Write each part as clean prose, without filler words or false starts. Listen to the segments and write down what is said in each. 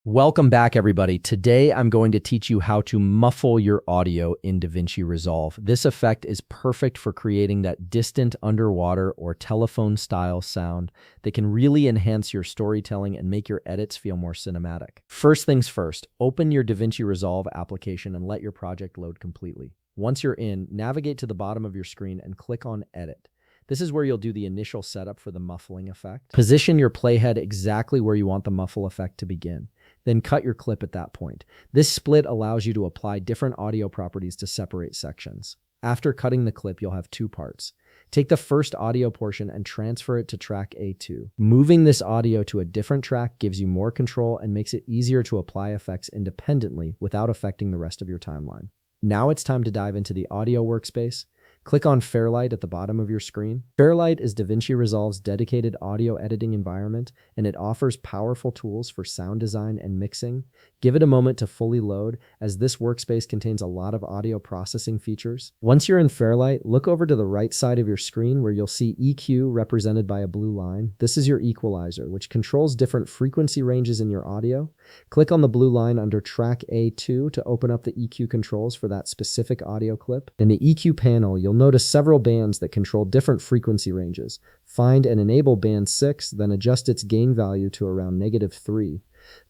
Welcome back, everybody. Today, I'm going to teach you how to muffle your audio in DaVinci Resolve. This effect is perfect for creating that distant underwater or telephone-style sound that can really enhance your storytelling and make your edits feel more cinematic. First things first, open your DaVinci Resolve application and let your project load completely. Once you're in, navigate to the bottom of your screen and click on Edit. This is where you'll do the initial setup for the muffling effect. Position your playhead exactly where you want the muffle effect to begin. Then cut your clip at that point. This split allows you to apply different audio properties to separate sections. After cutting the clip, you'll have two parts. Take the first audio portion and transfer it to track A2. Moving this audio to a different track gives you more control and makes it easier to apply effects independently without affecting the rest of your timeline. Now it's time to dive into the audio workspace. Click on Fairlight at the bottom of your screen. Fairlight is DaVinci Resolve's dedicated audio editing environment, and it offers powerful tools for sound design and mixing. Give it a moment to fully load, as this workspace contains a lot of audio processing features. Once you're in Fairlight, look over to the right side of your screen where you'll see EQ represented by a blue line. This is your equalizer, which controls different frequency ranges in your audio. Click on the blue line under track A2 to open up the EQ controls for that specific audio clip. In the EQ panel, you'll notice several bands that control different frequency ranges. Find and enable band 6, then adjust its gain value to around -3.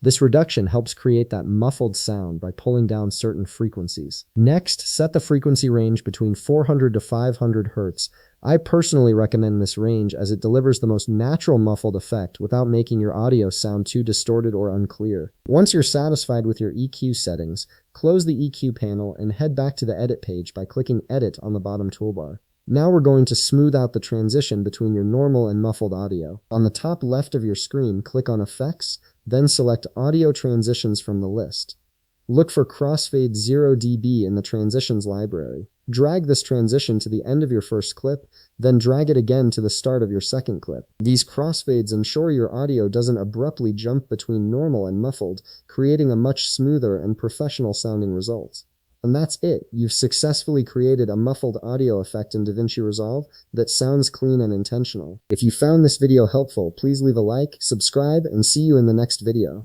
This reduction helps create that muffled sound by pulling down certain frequencies. Next, set the frequency range between 400 to 500 Hz. I personally recommend this range as it delivers the most natural muffled effect without making your audio sound too distorted or unclear. Once you're satisfied with your EQ settings, close the EQ panel and head back to the Edit page by clicking Edit on the bottom toolbar. Now we're going to smooth out the transition between your normal and muffled audio. On the top left of your screen, click on Effects, then select Audio Transitions from the list. Look for Crossfade 0 dB in the Transitions library. Drag this transition to the end of your first clip, then drag it again to the start of your second clip. These crossfades ensure your audio doesn't abruptly jump between normal and muffled, creating a much smoother and professional sounding result. And that's it. You've successfully created a muffled audio effect in DaVinci Resolve that sounds clean and intentional. If you found this video helpful, please leave a like, subscribe, and see you in the next video.